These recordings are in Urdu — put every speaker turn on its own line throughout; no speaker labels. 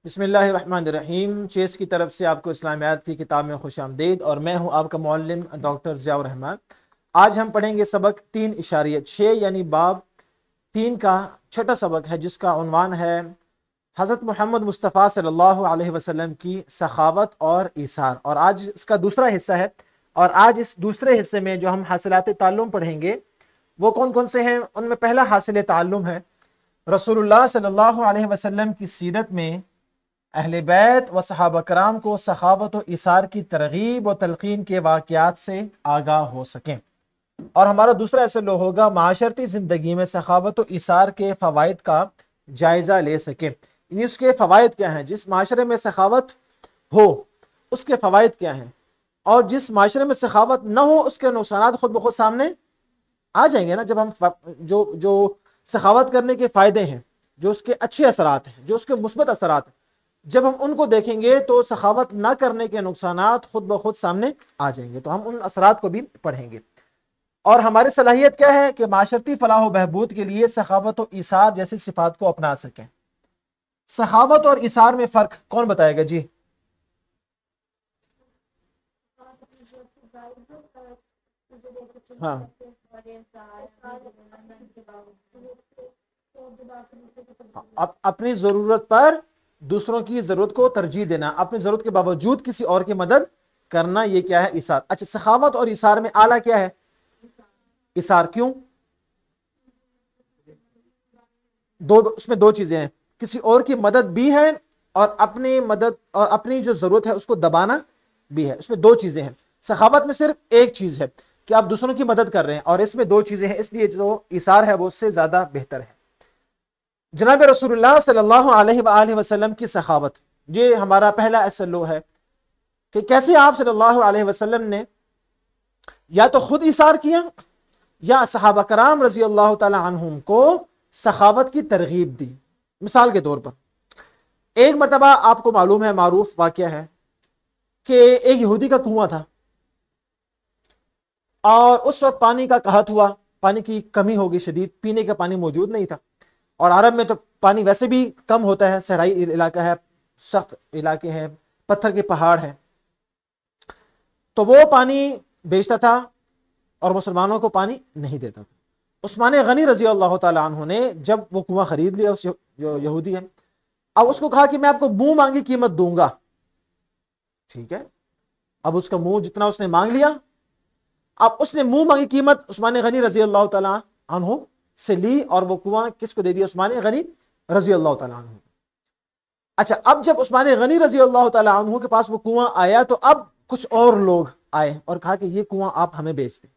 بسم اللہ الرحمن الرحیم۔ چیس کی طرف سے آپ کو اسلامیات کی کتاب میں خوش آمدید، اور میں ہوں آپ کا معلم ڈاکٹر ضیاء الرحمن۔ آج ہم پڑھیں گے سبق 3.6 یعنی باب 3 کا چھٹا سبق ہے، جس کا عنوان ہے حضرت محمد مصطفیٰ صلی اللہ علیہ وسلم کی سخاوت اور ایثار، اور آج اس کا دوسرا حصہ ہے۔ اور آج اس دوسرے حصے میں جو ہم حاصلات تعلم پڑھیں گے وہ کون کون سے ہیں؟ ان میں پہلا حاصل تعلم ہے رسول اللہ صلی اللہ علیہ وسلم کی سیرت میں اہل بیت و صحابہ کرام کو سخاوت و ایثار کی ترغیب و تلقین کے واقعات سے آگاہ ہو سکیں۔ اور ہمارا دوسرا اصل ہوگا معاشرتی زندگی میں سخاوت و ایثار کے فوائد کا جائزہ لے سکیں، یعنی اس کے فوائد کیا ہیں، جس معاشرے میں سخاوت ہو اس کے فوائد کیا ہیں، اور جس معاشرے میں سخاوت نہ ہو اس کے نقصانات خود بخود سامنے آ جائیں گے نا۔ جب ہم جو سخاوت کرنے کے فائدے ہیں، جو اس کے اچھے اثرات ہیں، جو اس کے مثبت اثرات ہیں، جب ہم ان کو دیکھیں گے تو سخاوت نہ کرنے کے نقصانات خود بخود سامنے آ جائیں گے، تو ہم ان اثرات کو بھی پڑھیں گے۔ اور ہماری صلاحیت کیا ہے کہ معاشرتی فلاح و بہبود کے لیے سخاوت و ایثار جیسی صفات کو اپنا سکیں۔ سخاوت اور ایثار میں فرق کون بتائے گا جی؟ ہاں، اپنی ضرورت پر دوسروں کی ضرورت کو ترجیح دینا، اپنی ضرورت کے باوجود کسی اور کی مدد کرنا، یہ کیا ہے؟ ایثار۔ اچھا، سخاوت اور ایثار میں اعلیٰ کیا ہے؟ ایثار۔ کیوں؟ اس میں دو چیزیں ہیں، کسی اور کی مدد بھی ہے اور اپنی مدد اور اپنی جو ضرورت ہے اس کو دبانا بھی ہے۔ اس میں دو چیزیں ہیں۔ سخاوت میں صرف ایک چیز ہے کہ آپ دوسروں کی مدد کر رہے ہیں، اور اس میں دو چیزیں ہیں، اس لیے جو ایثار ہے وہ اس سے زیادہ بہتر ہے۔ جناب رسول اللہ صلی اللہ علیہ وآلہ وسلم کی سخاوت، یہ ہمارا پہلا اصل ہے کہ کیسے آپ صلی اللہ علیہ وسلم نے یا تو خود ایثار کیا یا صحابہ کرام رضی اللہ تعالی عنہم کو سخاوت کی ترغیب دی۔ مثال کے طور پر ایک مرتبہ آپ کو معلوم ہے، معروف واقعہ ہے کہ ایک یہودی کا کنواں تھا، اور اس وقت پانی کا قحط ہوا، پانی کی کمی ہوگی شدید، پینے کا پانی موجود نہیں تھا، اور عرب میں تو پانی ویسے بھی کم ہوتا ہے، صحرائی علاقہ ہے، سخت علاقے ہیں، پتھر کے پہاڑ ہیں، تو وہ پانی بیچتا تھا اور مسلمانوں کو پانی نہیں دیتا تھا۔ عثمان غنی رضی اللہ تعالی عنہ نے جب وہ کنواں خرید لیا، اس جو یہودی ہے، اب اس کو کہا کہ میں آپ کو منہ مانگی قیمت دوں گا۔ ٹھیک ہے، اب اس کا منہ جتنا اس نے مانگ لیا، اب اس نے منہ مانگی قیمت عثمان غنی رضی اللہ تعالی عنہ سے لی، اور وہ کنواں کس کو دے دیا؟ عثمان غنی رضی اللہ تعالی عنہ۔ اچھا، اب جب عثمان غنی رضی اللہ تعالی عنہ کے پاس وہ کنواں آیا تو اب کچھ اور لوگ آئے اور کہا کہ یہ کنواں آپ ہمیں بیچ دیں۔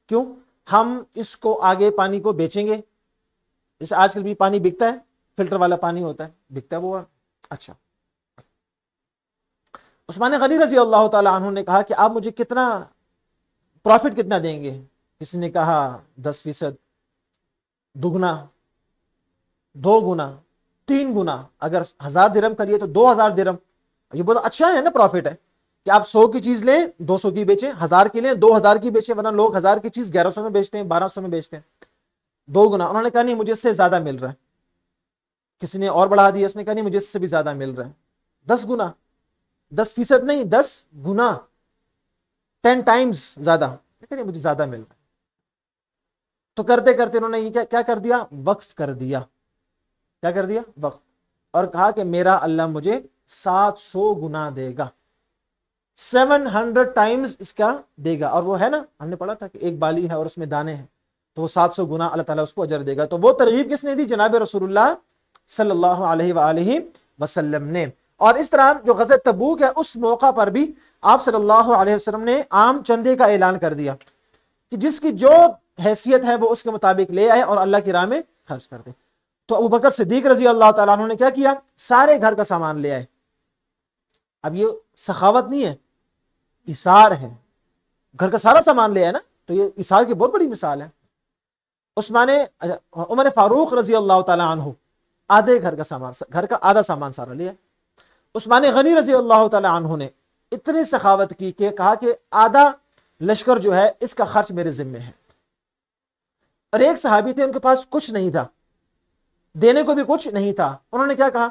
کیوں؟ ہم اس کو آگے پانی کو بیچیں گے، جیسے آج کل بھی پانی بکتا ہے، فلٹر والا پانی ہوتا ہے، بکتا ہے وہ۔ اچھا، عثمان غنی رضی اللہ تعالی عنہ نے کہا کہ آپ مجھے کتنا پروفٹ کتنا دیں گے؟ کسی نے کہا 10%، دگنا، 2 گنا، 3 گنا، اگر 1000 درہم کا لیے تو 2000 درہم۔ یہ بہت اچھا ہے نا، پروفٹ ہے کہ آپ 100 کی چیز لیں 200 کی بیچیں، 1000 کی لیں 2000 کی بیچیں، ورنہ لوگ 1000 کی چیز 1100 میں بیچتے ہیں، 1200 میں بیچتے ہیں۔ 2 گنا۔ انہوں نے کہا نہیں، مجھے اس سے زیادہ مل رہا ہے۔ کسی نے اور بڑھا دیا، اس نے کہا نہیں، مجھے اس سے بھی زیادہ مل رہا ہے، 10 گنا، 10% نہیں، 10 گنا، 10 ٹائمز زیادہ، نہیں مجھے زیادہ مل رہا ہے۔ تو کرتے کرتے انہوں نے یہ کیا کر دیا؟ وقف کر دیا۔ کیا کر دیا؟ وقف، اور کہا کہ میرا اللہ مجھے 700 گنا دے گا، 700 ٹائمز اس کا دے گا۔ اور وہ ہے نا، ہم نے پڑھا تھا کہ ایک بالی ہے اور اس میں دانے ہیں، تو وہ 700 گنا اللہ تعالیٰ اس کو اجر دے گا۔ تو وہ ترغیب کس نے دی؟ جناب رسول اللہ صلی اللہ علیہ وآلہ وسلم نے۔ اور اس طرح جو غزوہ تبوک ہے، اس موقع پر بھی آپ صلی اللہ علیہ وسلم نے عام چندے کا اعلان کر دیا کہ جس کی جو حیثیت ہے وہ اس کے مطابق لے آئے اور اللہ کی راہ میں خرچ کر دے۔ تو ابو بکر صدیق رضی اللہ تعالیٰ عنہ نے کیا کیا؟ سارے گھر کا سامان لے آئے۔ اب یہ سخاوت نہیں ہے، ایثار ہے، گھر کا سارا سامان لے آئے نا، تو یہ ایثار کی بہت بڑی مثال ہے۔ عمر فاروق رضی اللہ تعالیٰ عنہ آدھے گھر کا سامان، گھر کا آدھا سامان سارا لیا۔ عثمان غنی رضی اللہ تعالیٰ عنہ نے اتنی سخاوت کی کہ کہا کہ آدھا لشکر جو ہے اس کا خرچ میرے ذمہ ہے۔ اور ایک صحابی تھے، ان کے پاس کچھ نہیں تھا، دینے کو بھی کچھ نہیں تھا، انہوں نے کیا کہا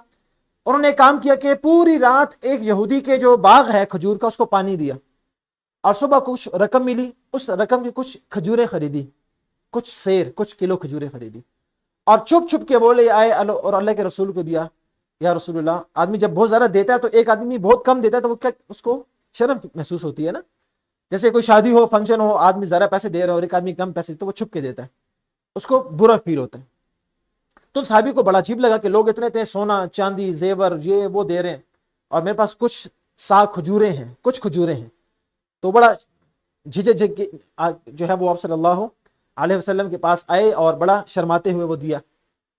انہوں نے ایک کام کیا کہ پوری رات ایک یہودی کے جو باغ ہے کھجور کا اس کو پانی دیا، اور صبح کچھ رقم ملی، اس رقم کی کچھ کھجوریں خریدی، کچھ سیر، کچھ کلو کھجوریں خریدی، اور چھپ چھپ کے بولے آئے اور اللہ کے رسول کو دیا. یا رسول اللہ، آدمی جب بہت زیادہ دیتا ہے تو ایک آدمی بہت کم دیتا ہے تو وہ کیا اس کو شرم محسوس ہوتی ہے نا. جیسے کوئی شادی ہو، فنکشن ہو، آدمی زیادہ پیسے دے رہا ہے اور ایک آدمی کم پیسے، تو وہ چھپ کے دیتا ہے، اس کو برا فیل ہوتا ہے. تو صحابی کو بڑا عجیب لگا کہ لوگ اتنے سونا چاندی زیور یہ وہ دے رہے ہیں اور میرے پاس کچھ سا کھجوریں ہیں، کچھ کھجوریں ہیں. تو بڑا جھجک جو ہے وہ آپ صلی اللہ علیہ وسلم کے پاس آئے اور بڑا شرماتے ہوئے وہ دیا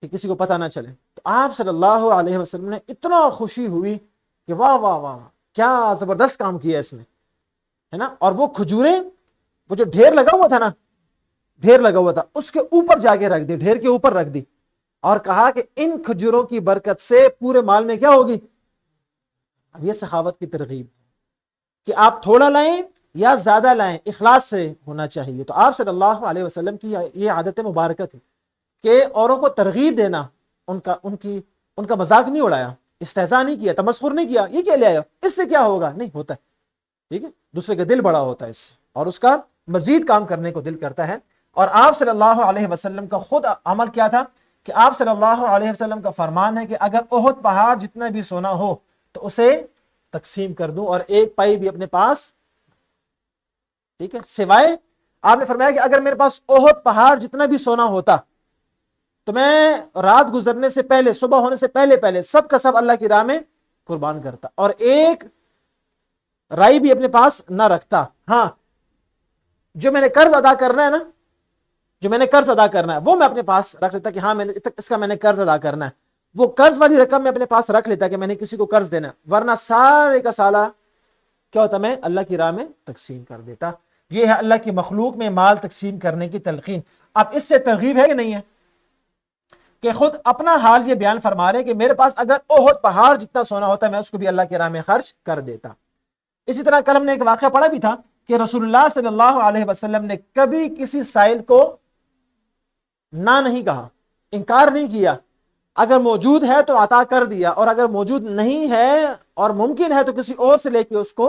کہ کسی کو پتہ نہ چلے. تو آپ صلی اللہ علیہ وسلم نے اتنا خوشی ہوئی کہ واہ واہ واہ کیا زبردست کام کیا اس نے، ہے نا. اور وہ کھجوریں، وہ جو ڈھیر لگا ہوا تھا نا، ڈھیر لگا ہوا تھا، اس کے اوپر جا کے رکھ دی، ڈھیر کے اوپر رکھ دی، اور کہا کہ ان کھجوروں کی برکت سے پورے مال میں کیا ہوگی. اب یہ سخاوت کی ترغیب کہ آپ تھوڑا لائیں یا زیادہ لائیں، اخلاص سے ہونا چاہیے. تو آپ صلی اللہ علیہ وسلم کی یہ عادت مبارکہ تھی کہ اوروں کو ترغیب دینا، ان کا مذاق نہیں اڑایا، استہزاء نہیں کیا، تمسخر نہیں کیا، یہ کیا لے آیا، اس سے کیا ہوگا، نہیں ہوتا ہے. ٹھیک ہے، دوسرے کا دل بڑا ہوتا ہے اس سے، اور اس کا مزید کام کرنے کو دل کرتا ہے. اور آپ صلی اللہ علیہ وسلم کا خود عمل کیا تھا کہ آپ صلی اللہ علیہ وسلم کا فرمان ہے کہ اگر احد پہاڑ جتنا بھی سونا ہو تو اسے تقسیم کر دوں اور ایک پائی بھی اپنے پاس. ٹھیک ہے، سوائے آپ نے فرمایا کہ اگر میرے پاس احد پہاڑ جتنا بھی سونا ہوتا تو میں رات گزرنے سے پہلے، صبح ہونے سے پہلے سب کا سب اللہ کی راہ میں قربان کرتا اور ایک رائی بھی اپنے پاس نہ رکھتا. ہاں، جو میں نے قرض ادا کرنا ہے نا، جو میں نے قرض ادا کرنا ہے وہ میں اپنے پاس رکھ لیتا کہ ہاں اس کا میں نے قرض ادا کرنا ہے، وہ قرض والی رقم میں اپنے پاس رکھ لیتا کہ میں نے کسی کو قرض دینا ہے، ورنہ سارے کا سالہ کیا ہوتا، میں اللہ کی راہ میں تقسیم کر دیتا. یہ ہے اللہ کی مخلوق میں مال تقسیم کرنے کی تلقین. اب اس سے ترغیب ہے کہ نہیں ہے کہ خود اپنا حال یہ بیان فرما رہے کہ میرے پاس اگر احد پہاڑ جتنا سونا ہوتا میں اس کو بھی اللہ کی راہ میں خرچ کر دیتا. اسی طرح کل ہم نے ایک واقعہ پڑھا بھی تھا کہ رسول اللہ صلی اللہ علیہ وسلم نے کبھی کسی سائل کو نہ نہیں کہا، انکار نہیں کیا. اگر موجود ہے تو عطا کر دیا، اور اگر موجود نہیں ہے اور ممکن ہے تو کسی اور سے لے کے اس کو.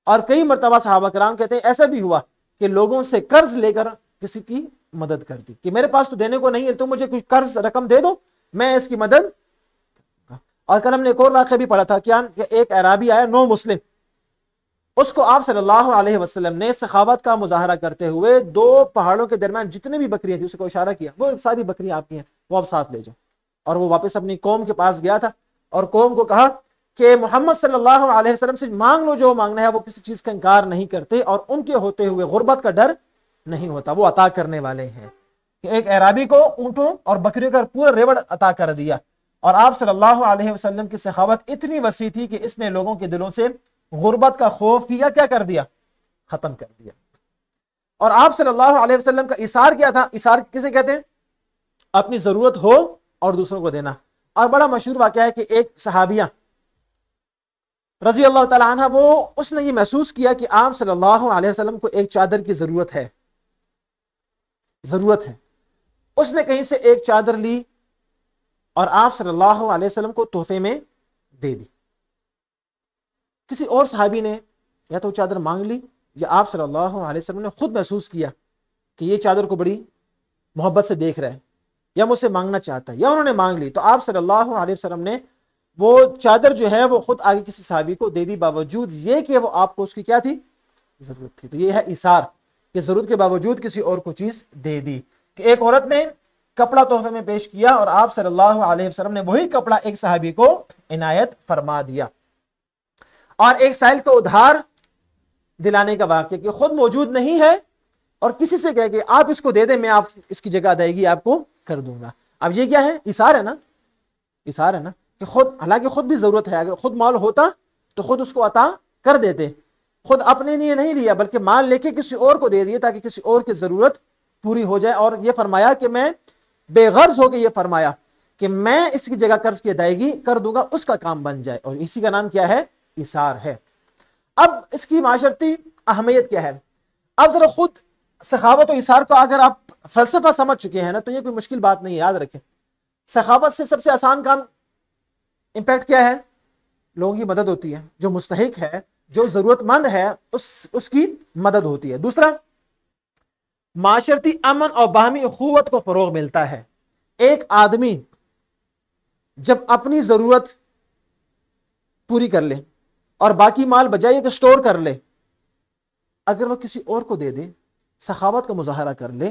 اور کئی مرتبہ صحابہ کرام کہتے ہیں ایسا بھی ہوا کہ لوگوں سے قرض لے کر کسی کی مدد کر دی کہ میرے پاس تو دینے کو نہیں ہے، تو مجھے کوئی قرض رقم دے دو، میں اس کی مدد. اور کل ہم نے ایک اور واقعہ بھی پڑھا تھا کہ ایک اعرابی آیا نو مسلم، اس کو آپ صلی اللہ علیہ وسلم نے سخاوت کا مظاہرہ کرتے ہوئے دو پہاڑوں کے درمیان جتنے بھی بکریاں تھیں اس کو اشارہ کیا، وہ ساری بکریاں آپ کی ہیں، وہ آپ ساتھ لے جاؤ. اور وہ واپس اپنی قوم کے پاس گیا تھا اور قوم کو کہا کہ محمد صلی اللہ علیہ وسلم سے مانگ لو جو مانگنا ہے، وہ کسی چیز کا انکار نہیں کرتے اور ان کے ہوتے ہوئے غربت کا ڈر نہیں ہوتا، وہ عطا کرنے والے ہیں. کہ ایک اعرابی کو اونٹوں اور بکریوں کا پورا ریوڑ عطا کر دیا، اور آپ صلی اللہ علیہ وسلم کی سخاوت اتنی وسیع تھی کہ اس نے لوگوں کے دلوں سے غربت کا خوف یا کیا کر دیا، ختم کر دیا. اور آپ صلی اللہ علیہ وسلم کا ایثار کیا تھا، ایثار کسے کہتے ہیں، اپنی ضرورت ہو اور دوسروں کو دینا. اور بڑا مشہور واقعہ ہے کہ ایک صحابیہ رضی اللہ تعالی عنہ، اس نے یہ محسوس کیا کہ آپ صلی اللہ علیہ وسلم کو ایک چادر کی ضرورت ہے. اس نے کہیں سے ایک چادر لی اور آپ صلی اللہ علیہ وسلم کو تحفے میں دے دی. کسی اور صحابی نے یا تو چادر مانگ لی یا آپ صلی اللہ علیہ وسلم نے خود محسوس کیا کہ یہ چادر کو بڑی محبت سے دیکھ رہا ہے یا مجھ سے مانگنا چاہتا ہے، یا انہوں نے مانگ لی. تو آپ صلی اللہ علیہ وسلم نے وہ چادر جو ہے وہ خود آگے کسی صحابی کو دے دی، باوجود یہ کہ وہ آپ کو اس کی کیا تھی، ضرورت تھی. تو یہ ہے ایثار کہ ضرورت کے باوجود کسی اور کو چیز دے دی. کہ ایک عورت نے کپڑا تحفے میں پیش کیا اور آپ صلی اللہ علیہ وسلم نے وہی کپڑا ایک صحابی کو عنایت فرما دیا. اور ایک سائل کو ادھار دلانے کا واقعہ کہ خود موجود نہیں ہے اور کسی سے کہہ کہ آپ اس کو دے دیں، میں آپ اس کی جگہ ادائیگی آپ کو کر دوں گا. اب یہ کیا ہے، ایثار ہے نا، ایثار ہے نا کہ خود، حالانکہ خود بھی ضرورت ہے، اگر خود مال ہوتا تو خود اس کو عطا کر دیتے. خود اپنے لیے نہیں لیا بلکہ مال لے کے کسی اور کو دے دیے تاکہ کسی اور کی ضرورت پوری ہو جائے. اور یہ فرمایا کہ میں بے غرض ہو کے یہ فرمایا کہ میں اس کی جگہ قرض کی ادائیگی کر دوں گا، اس کا کام بن جائے. اور اسی کا نام کیا ہے، ایثار ہے. اب اس کی معاشرتی اہمیت کیا ہے. اب ذرا خود سخاوت و ایثار کو اگر آپ فلسفہ سمجھ چکے ہیں نا تو یہ کوئی مشکل بات نہیں ہے. یاد رکھیں، سخاوت سے سب سے آسان کام امپیکٹ کیا ہے؟ لوگوں کی مدد ہوتی ہے، جو مستحق ہے، جو ضرورت مند ہے اس کی مدد ہوتی ہے۔ دوسرا، معاشرتی امن اور باہمی اخوت کو فروغ ملتا ہے۔ ایک آدمی جب اپنی ضرورت پوری کر لے اور باقی مال بجائے کہ سٹور کر لے، اگر وہ کسی اور کو دے دے، سخاوت کا مظاہرہ کر لے،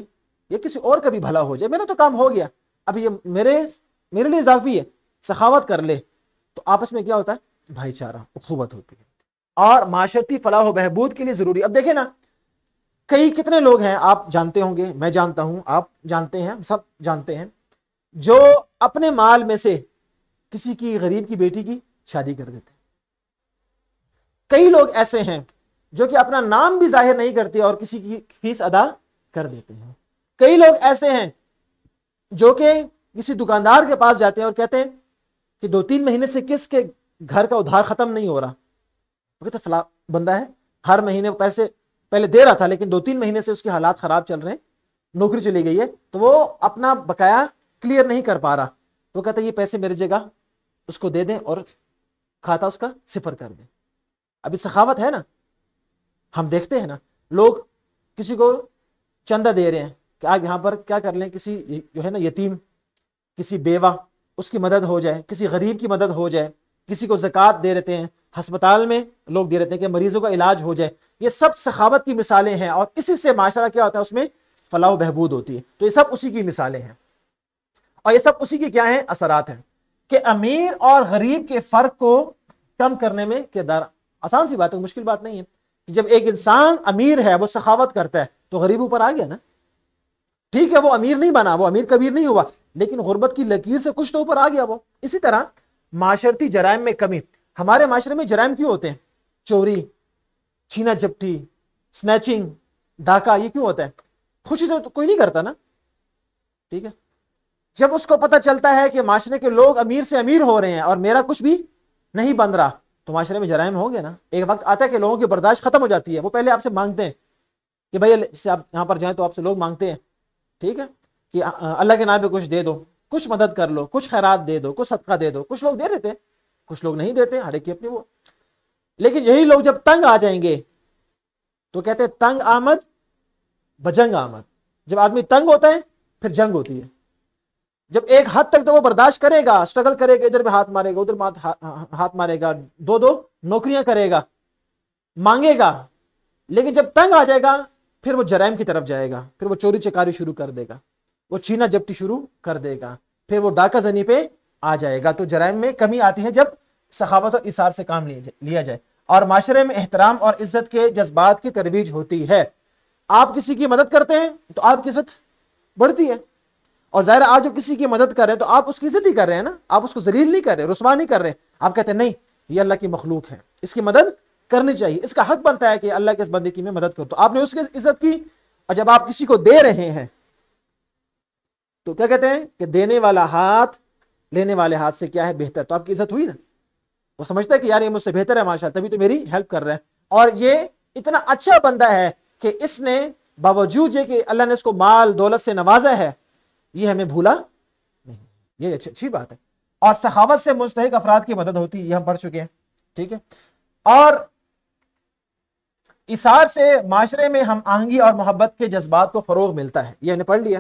یا کسی اور کا بھی بھلا ہو جائے، میرا تو کام ہو گیا، اب یہ میرے لیے اضافی ہے، سخاوت کر لے، تو آپس میں کیا ہوتا ہے؟ بھائی چارہ، اخوت ہوتی ہے، اور معاشرتی فلاح و بہبود کے لیے ضروری۔ اب دیکھیں نا، کتنے لوگ ہیں، آپ جانتے ہوں گے، میں جانتا ہوں، آپ جانتے ہیں، سب جانتے ہیں، جو اپنے مال میں سے کسی کی غریب کی بیٹی کی شادی کر دیتے ہیں۔ کئی لوگ ایسے ہیں جو کہ اپنا نام بھی ظاہر نہیں کرتے اور کسی کی فیس ادا کر دیتے ہیں۔ کئی لوگ ایسے ہیں جو کہ کسی دکاندار کے پاس جاتے ہیں اور کہتے ہیں کہ 2-3 مہینے سے کس کے گھر کا ادھار ختم نہیں ہو رہا، وہ کہتے فلاں بندہ ہے، ہر مہینے پیسے پہلے دے رہا تھا لیکن 2-3 مہینے سے اس کے حالات خراب چل رہے ہیں، نوکری چلی گئی ہے، تو وہ اپنا بقایا کلیئر نہیں کر پا رہا، وہ کہتا ہے یہ پیسے میری جگہ اس کو دے دیں اور کھاتا اس کا صفر کر دیں۔ ابھی سخاوت ہے نا، ہم دیکھتے ہیں نا، لوگ کسی کو چندہ دے رہے ہیں کہ آپ یہاں پر کیا کر لیں، کسی جو ہے نا یتیم، کسی بیوہ، اس کی مدد ہو جائے، کسی غریب کی مدد ہو جائے، کسی کو زکوٰۃ دے رہتے ہیں، ہسپتال میں لوگ دے رہتے ہیں کہ مریضوں کا علاج ہو جائے۔ یہ سب سخاوت کی مثالیں ہیں، اور اسی سے معاشرہ کیا ہوتا ہے، اس میں فلاح و بہبود ہوتی ہے۔ تو یہ سب اسی کی مثالیں ہیں، اور یہ سب اسی کی کیا ہیں؟ اثرات ہیں، کہ امیر اور غریب کے فرق کو کم کرنے میں کردار۔ آسان سی بات ہے، مشکل بات نہیں ہے کہ جب ایک انسان امیر ہے، وہ سخاوت کرتا ہے، تو غریب اوپر آ گیا نا۔ ٹھیک ہے، وہ امیر نہیں بنا، وہ امیر کبیر نہیں ہوا، لیکن غربت کی لکیر سے کچھ تو اوپر آ گیا وہ۔ اسی طرح معاشرتی جرائم میں کمی۔ ہمارے معاشرے میں جرائم کیوں ہوتے ہیں؟ چوری، چھینا جھپٹی، سنیچنگ، ڈاکہ، یہ کیوں ہوتا ہے؟ خوشی سے تو کوئی نہیں کرتا نا، ٹھیک ہے۔ جب اس کو پتہ چلتا ہے کہ معاشرے کے لوگ امیر سے امیر ہو رہے ہیں اور میرا کچھ بھی نہیں بن رہا، تو معاشرے میں جرائم ہو گیا نا۔ ایک وقت آتا ہے کہ لوگوں کی برداشت ختم ہو جاتی ہے، وہ پہلے آپ سے مانگتے ہیں کہ بھائی سے آپ یہاں پر جائیں تو آپ سے لوگ مانگتے ہیں، ٹھیک ہے، کہ اللہ کے نام پہ کچھ دے دو، کچھ مدد کر لو، کچھ خیرات دے دو، کچھ صدقہ دے دو۔ کچھ لوگ دے دیتے ہیں، کچھ لوگ نہیں دیتے، ہر ایک کی اپنی وہ۔ لیکن یہی لوگ جب تنگ آ جائیں گے تو کہتے ہیں تنگ آمد بجنگ آمد۔ جب آدمی تنگ ہوتا ہے پھر جنگ ہوتی ہے۔ جب ایک حد تک تو وہ برداشت کرے گا، اسٹرگل کرے گا، ادھر بھی ہاتھ مارے گا، ادھر ہاتھ مارے گا، دو نوکریاں کرے گا، مانگے گا، لیکن جب تنگ آ جائے گا پھر وہ جرائم کی طرف جائے گا، پھر وہ چوری چکاری شروع کر دے گا، وہ چھینا جھپٹی شروع کر دے گا، پھر وہ ڈاکہ زنی پہ آ جائے گا۔ تو جرائم میں کمی آتی ہے جب سخاوت اور ایثار سے کام لیا جائے، اور معاشرے میں احترام اور عزت کے جذبات کی ترویج ہوتی ہے۔ آپ کسی کی مدد کرتے ہیں تو آپ کی عزت بڑھتی ہے، اور ظاہر آپ جب کسی کی مدد کر رہے ہیں تو آپ اس کی عزت ہی کر رہے ہیں نا، آپ اس کو ذلیل نہیں کر رہے، رسوا نہیں کر رہے۔ آپ کہتے ہیں نہیں، یہ اللہ کی مخلوق ہے، اس کی مدد کرنی چاہیے، اس کا حق بنتا ہے کہ اللہ کے اس بندے کی میں مدد کروں، تو آپ نے اس کی عزت کی۔ اور جب آپ کسی کو دے رہے ہیں تو کیا کہتے ہیں کہ دینے والا ہاتھ لینے والے ہاتھ سے کیا ہے؟ بہتر۔ تو آپ کی عزت ہوئی نا، وہ سمجھتا ہے کہ یار یہ مجھ سے بہتر ہے ماشاءاللہ، تبھی تو میری ہیلپ کر رہا ہے، اور یہ اتنا اچھا بندہ ہے کہ اس نے باوجود یہ کہ اللہ نے اس کو مال دولت سے نوازا ہے، یہ ہمیں بھولا نہیں، یہ اچھی بات ہے۔ اور سخاوت سے مستحق افراد کی مدد ہوتی ہے، یہ ہم پڑھ چکے ہیں، ٹھیک ہے۔ اور ایثار سے معاشرے میں ہم آہنگی اور محبت کے جذبات کو فروغ ملتا ہے، یہ ہم نے پڑھ لیا،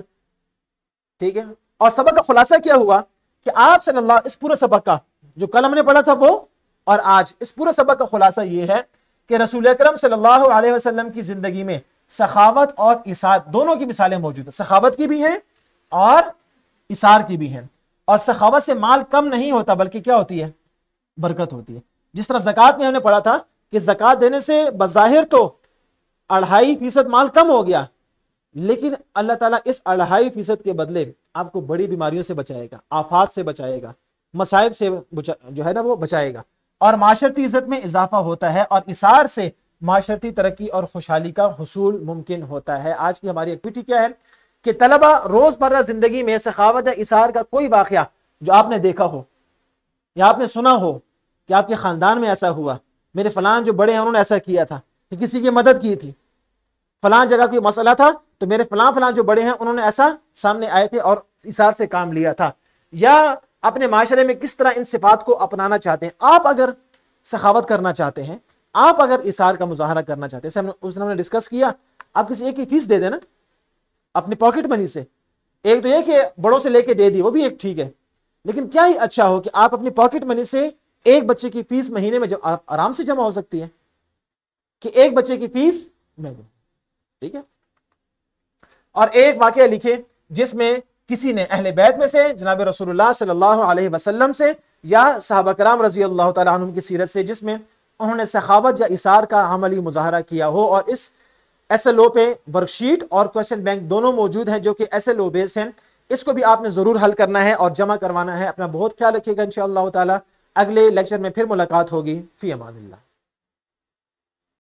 ٹھیک ہے۔ اور سبق کا خلاصہ کیا ہوا کہ آپ صلی اللہ، اس پورے سبق کا جو کل ہم نے پڑھا تھا وہ، اور آج اس پورے سبق کا خلاصہ یہ ہے کہ رسول اکرم صلی اللہ علیہ وسلم کی زندگی میں سخاوت اور ایثار دونوں کی مثالیں موجود ہیں، سخاوت کی بھی ہیں اور ایثار کی بھی ہیں۔ اور سخاوت سے مال کم نہیں ہوتا بلکہ کیا ہوتی ہے؟ برکت ہوتی ہے۔ جس طرح زکوٰۃ میں ہم نے پڑھا تھا کہ زکوٰۃ دینے سے بظاہر تو 2.5% مال کم ہو گیا، لیکن اللہ تعالیٰ اس 2.5% کے بدلے آپ کو بڑی بیماریوں سے بچائے گا، آفات سے بچائے گا، مصائب سے جو ہے نا وہ بچائے گا، اور معاشرتی عزت میں اضافہ ہوتا ہے، اور ایثار سے معاشرتی ترقی اور خوشحالی کا حصول ممکن ہوتا ہے۔ آج کی ہماری ایکٹیویٹی کیا ہے کہ طلبہ روزمرہ زندگی میں سخاوت یا ایثار کا کوئی واقعہ جو آپ نے دیکھا ہو یا آپ نے سنا ہو کہ آپ کے خاندان میں ایسا ہوا، میرے فلان جو بڑے ہیں انہوں نے ایسا کیا تھا، کہ کسی کی مدد کی تھی، فلان جگہ کوئی مسئلہ تھا تو میرے فلان جو بڑے ہیں انہوں نے ایسا سامنے آئے تھے اور ایثار سے کام لیا تھا، یا اپنے معاشرے میں کس طرح ان صفات کو اپنانا چاہتے ہیں. آپ اگر سخاوت کرنا چاہتے ہیں, آپ اگر اثار کا مظاہرہ کرنا چاہتے ہیں, اس نے ڈسکس کیا, آپ کسی ایک کی فیس دے دینا اپنی پاکٹ منی سے. ایک تو یہ کہ بڑوں سے لے کے دے دی, وہ بھی ایک ٹھیک ہے, لیکن کیا ہی اچھا ہو کہ آپ اپنی پاکٹ منی سے ایک بچے کی فیس مہینے میں آرام سے جمع ہو سکتی ہے, کہ ایک بچے کی فیس میں دوں. ٹھیک ہے. اور ایک واقعہ لکھے جس میں کسی نے اہل بیت میں سے جناب رسول اللہ صلی اللہ علیہ وسلم سے یا صحابہ کرام رضی اللہ تعالیٰ عنہم کی سیرت سے, جس میں انہوں نے سخاوت یا اثار کا عملی مظاہرہ کیا ہو. اور اس ایس ایل او پہ ورک شیٹ اور کویسچن بینک دونوں موجود ہیں جو کہ ایس ایل او بیس ہیں. اس کو بھی آپ نے ضرور حل کرنا ہے اور جمع کروانا ہے. اپنا بہت خیال رکھیے گا. انشاءاللہ تعالی اگلے لیکچر میں پھر ملاقات ہوگی. فی امان اللہ.